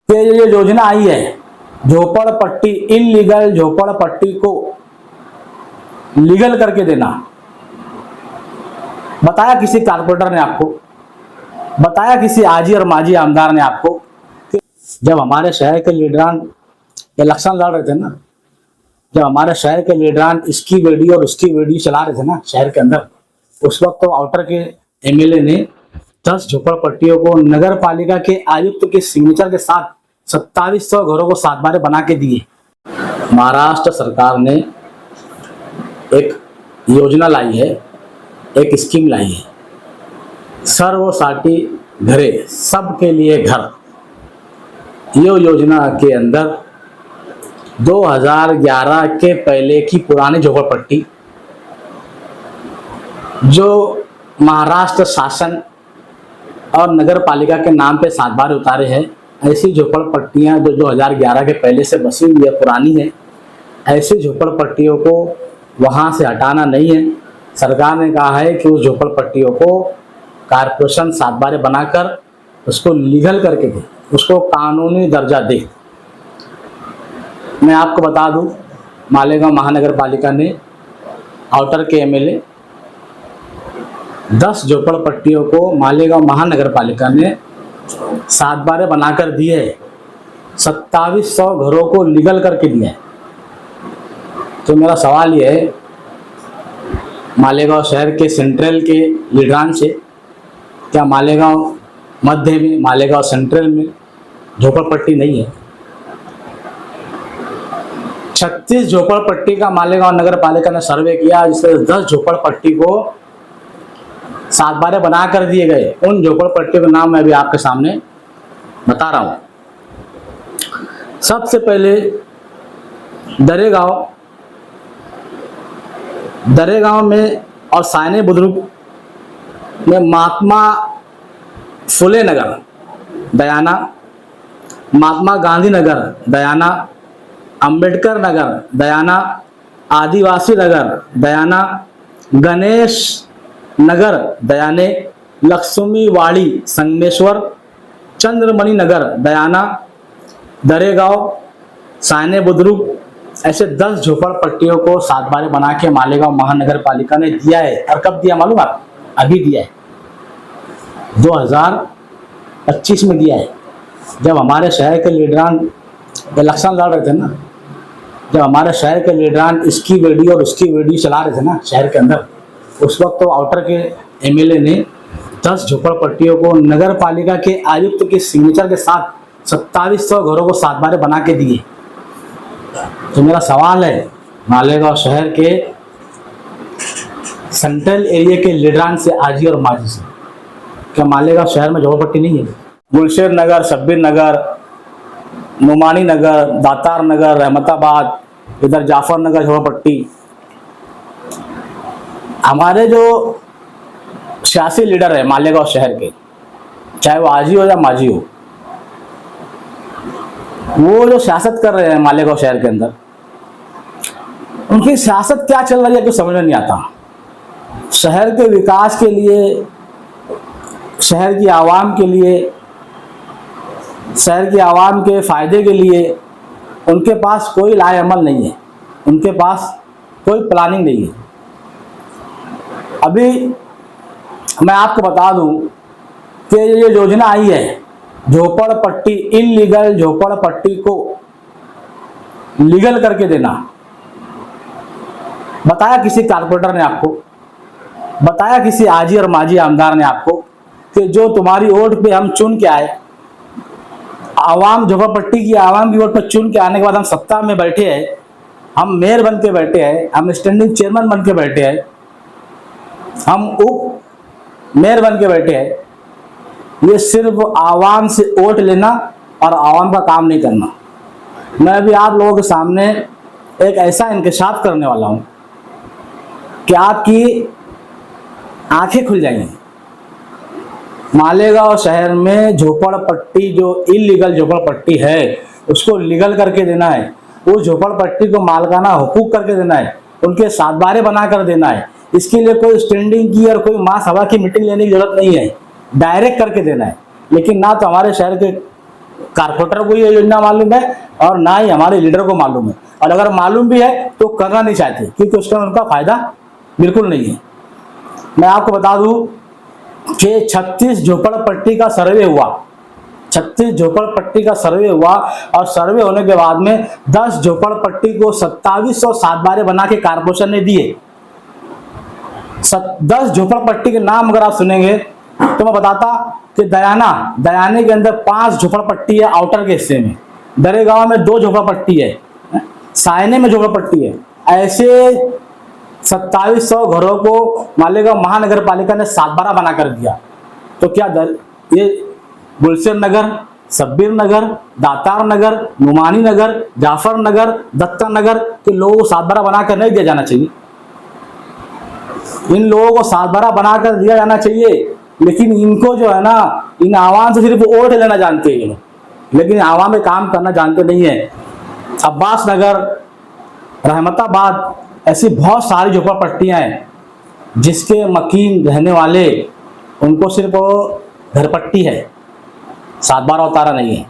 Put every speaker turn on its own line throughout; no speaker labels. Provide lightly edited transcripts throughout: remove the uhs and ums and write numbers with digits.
कि ये योजना आई है झोपड़पट्टी, इनलीगल झोपड़पट्टी को लीगल करके देना। बताया किसी कारपोरेटर ने आपको, बताया किसी आजी और माजी आमदार ने आपको कि जब हमारे शहर के लीडरान इलेक्शन लड़ रहे थे ना, जब हमारे शहर के लीडरान इसकी वीडियो और उसकी वीडियो चला रहे थे ना शहर के अंदर, उस वक्त तो आउटर के एमएलए ने 10 झोपड़पट्टियों को नगर पालिका के आयुक्त के सिग्नेचर के साथ 2700 घरों को 7 बारे बना के दिए। महाराष्ट्र सरकार ने एक योजना लाई है, एक स्कीम लाई है, सर्वसाटी घरे सबके लिए घर। ये योजना के अंदर 2011 के पहले की पुरानी झोपड़पट्टी जो महाराष्ट्र शासन और नगर पालिका के नाम पे 7 बार उतारे हैं, ऐसी झोपड़पट्टियां जो 2011 के पहले से बसी हुई है, पुरानी है, ऐसी झोपड़पट्टियों को वहां से हटाना नहीं है। सरकार ने कहा है कि उस झोपड़पट्टियों को कारपोरेशन 7 बारे बनाकर उसको लीगल करके दे, उसको कानूनी दर्जा दे। मैं आपको बता दूं, मालेगांव महानगर पालिका ने आउटर के एमएलए 10 झोपड़पट्टियों को मालेगांव महानगर पालिका ने 7 बारे बनाकर दिए, 2700 घरों को लीगल करके दिया है। तो मेरा सवाल यह है मालेगांव शहर के सेंट्रल के लीडरान से, क्या मालेगांव मध्य में, मालेगांव सेंट्रल में झोपड़पट्टी नहीं है? 36 झोपड़पट्टी का मालेगांव नगर पालिका ने सर्वे किया, जिसमें 10 झोपड़पट्टी को 7 बारे बना कर दिए गए। उन झोपड़पट्टी का नाम मैं भी आपके सामने बता रहा हूं। सबसे पहले दरेगांव में और सायने बुद्रुक में महात्मा फुले नगर दयाना, महात्मा गांधी नगर दयाना, अंबेडकर नगर दयाना, आदिवासी नगर दयाना, गणेश नगर दयाने, लक्ष्मीवाड़ी संगमेश्वर, चंद्रमणि नगर दयाना, दरेगांव, सायने बुद्रुक, ऐसे 10 झोपड़पट्टियों को 7 बारे बना के मालेगांव महानगर पालिका ने दिया है। और कब दिया मालूम आप? अभी दिया है, 2025 में दिया है। जब हमारे शहर के लीडरान इलेक्शन लड़ रहे थे ना, जब हमारे शहर के लीडरान इसकी वीडियो और उसकी वीडियो चला रहे थे ना शहर के अंदर, उस वक्त तो आउटर के एमएलए ने 10 झोपड़पट्टियों को नगर पालिका के आयुक्त के सिग्नेचर के साथ 2700 घरों को 7 बारे बना के दिए। तो मेरा सवाल है मालेगांव शहर के सेंट्रल एरिया के लीडरान से, आजी और माजी से, क्या मालेगांव शहर में झोपड़पट्टी नहीं है? गुलशेर नगर, शब्बीर नगर, नुमानी नगर, दातार नगर, रहमताबाद, इधर जाफर नगर झोपड़पट्टी। हमारे जो सियासी लीडर है मालेगांव शहर के, चाहे वो आजी हो या माजी हो, वो जो सियासत कर रहे हैं मालेगांव शहर के अंदर, उनकी सियासत क्या चल रही है कुछ समझ में नहीं आता। शहर के विकास के लिए, शहर की आवाम के लिए, शहर की आवाम के फायदे के लिए उनके पास कोई लाए अमल नहीं है, उनके पास कोई प्लानिंग नहीं है। अभी मैं आपको बता दूं कि ये योजना आई है झोपड़पट्टी, इनलीगल झोपड़पट्टी को लीगल करके देना। बताया किसी कारपोरेटर ने आपको, बताया किसी आजी और माजी आमदार ने आपको कि जो तुम्हारी वोट पे हम चुन के आए, आवाम झोपड़पट्टी की आवाम की वोट पर चुन के आने के बाद हम सत्ता में बैठे हैं, हम मेयर बन के बैठे हैं, हम स्टैंडिंग चेयरमैन बन के बैठे हैं, हम उप मेयर बन के बैठे हैं। ये सिर्फ आवाम से वोट लेना और आवाम का काम नहीं करना। मैं भी आप लोगों के सामने एक ऐसा इंकशाफ करने वाला हूं कि आपकी आंखें खुल जाएंगी। मालेगांव शहर में झोपड़पट्टी जो इलीगल झोपड़पट्टी है उसको लीगल करके देना है, उस झोपड़पट्टी को मालकाना हुकूक करके देना है, उनके 7 बारे बना कर देना है। इसके लिए कोई स्टैंडिंग की और कोई मास हवा की मीटिंग लेने की जरूरत नहीं है, डायरेक्ट करके देना है। लेकिन ना तो हमारे शहर के कारपोरेटर को ये योजना मालूम है और ना ही हमारे लीडर को मालूम है, और अगर मालूम भी है तो करना नहीं चाहते क्योंकि उसका उनका फायदा बिल्कुल नहीं है। मैं आपको बता दूं कि 36 झोपड़पट्टी का सर्वे हुआ, 36 झोपड़पट्टी का सर्वे हुआ, और सर्वे होने के बाद में 10 झोपड़पट्टी को 2700 सातबारे बना के कारपोरेशन ने दिए। 10 झोपड़पट्टी के नाम अगर आप सुनेंगे तो मैं बताता कि दयाने के अंदर 5 झोपड़पट्टी है आउटर के हिस्से में, दरेगांव में 2 झोपड़पट्टी है, सायने में झोपड़पट्टी है। ऐसे 2700 घरों को मालेगांव महानगर पालिका ने सातबारा बना कर दिया। तो क्या ये गुलशन नगर, सब्बीर नगर, दातार नगर, नुमानी नगर, जाफर नगर, दत्ता नगर के लोगों को सातबारा बनाकर नहीं दिया जाना चाहिए? इन लोगों को सातबारा बनाकर दिया जाना चाहिए, लेकिन इनको जो है ना, इन आवाम से सिर्फ वोट लेना जानते हैं ये लोग, लेकिन आवाम में काम करना जानते नहीं है। अब्बास नगर, रहमताबाद, ऐसी बहुत सारी झोपड़पट्टियां हैं जिसके मकीन रहने वाले उनको सिर्फ घरपट्टी है, सातबारा उतारा नहीं है।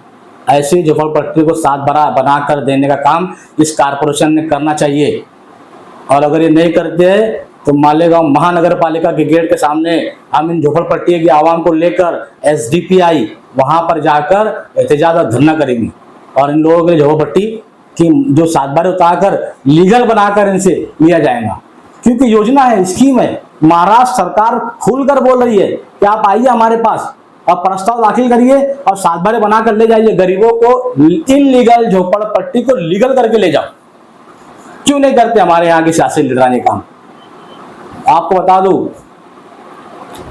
ऐसी झोपड़पट्टी को सातबारा बनाकर देने का काम इस कारपोरेशन ने करना चाहिए, और अगर ये नहीं करते हैं तो मालेगांव महानगर पालिका के गेट के सामने हम इन झोपड़पट्टी की आवाम को लेकर SDPI वहां पर जाकर एहतजाज और धरना करेंगे, और इन लोगों के लिए झोपड़पट्टी की जो सातबारे उतारकर लीगल बनाकर इनसे लिया जाएगा, क्योंकि योजना है, स्कीम है। महाराष्ट्र सरकार खुलकर बोल रही है कि आप आइए हमारे पास और प्रस्ताव दाखिल करिए और सातबारे बनाकर ले जाइए, गरीबों को इनलीगल झोपड़पट्टी को लीगल करके ले जाओ। क्यों नहीं करते हमारे यहाँ के सियासी लीडर ये काम? आपको बता दूं,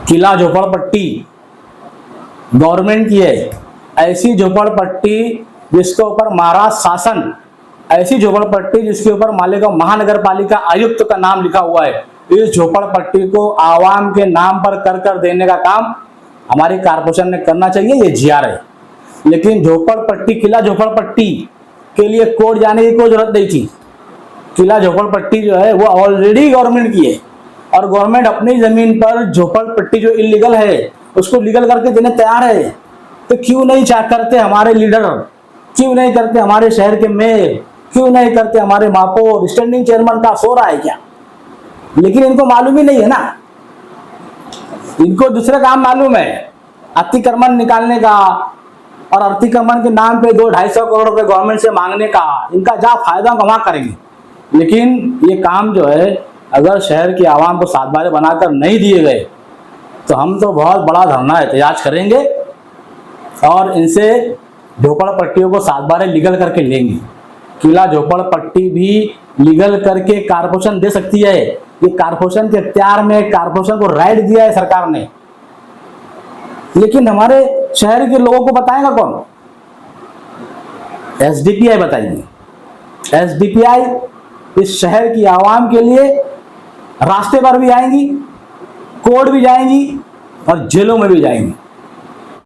किला झोपड़पट्टी गवर्नमेंट की है। ऐसी झोपड़पट्टी जिसके ऊपर महाराष्ट्र शासन, ऐसी झोपड़पट्टी जिसके ऊपर मालेगांव महानगर पालिका आयुक्त का नाम लिखा हुआ है, इस झोपड़पट्टी को आवाम के नाम पर कर देने का काम हमारी कारपोरेशन ने करना चाहिए। ये GR है, लेकिन झोपड़पट्टी, किला झोपड़पट्टी के लिए कोर्ट जाने की कोई जरूरत नहीं थी। किला झोपड़पट्टी जो है वो ऑलरेडी गवर्नमेंट की है, और गवर्नमेंट अपनी जमीन पर झोपड़पट्टी जो इलीगल है उसको लीगल करके देने तैयार है। तो क्यों नहीं करते हमारे लीडर, क्यों नहीं करते हमारे शहर के मेयर, क्यों नहीं करते हमारे महापौर? स्टैंडिंग चेयरमैन का सो रहा है क्या? लेकिन इनको मालूम ही नहीं है ना, इनको दूसरे काम मालूम है, अतिक्रमण निकालने का, और अतिक्रमण के नाम पे 200-250 करोड़ रुपए गवर्नमेंट से मांगने का। इनका जहाँ फायदा कमा करेंगे, लेकिन ये काम जो है अगर शहर की आवाम को सातबारे बनाकर नहीं दिए गए तो हम तो बहुत बड़ा धरना एहतजाज करेंगे और इनसे झोपड़पट्टियों को सातबारे लीगल करके लेंगे। किला झोपड़पट्टी भी लीगल करके कारपोरेशन दे सकती है, ये कारपोरेशन के इख्तियार में, कारपोरेशन को राइट दिया है सरकार ने, लेकिन हमारे शहर के लोगों को बताएगा कौन? SDPI बताएंगे। SDPI इस शहर की आवाम के लिए रास्ते पर भी आएंगी, कोर्ट भी जाएंगी और जेलों में भी जाएंगी।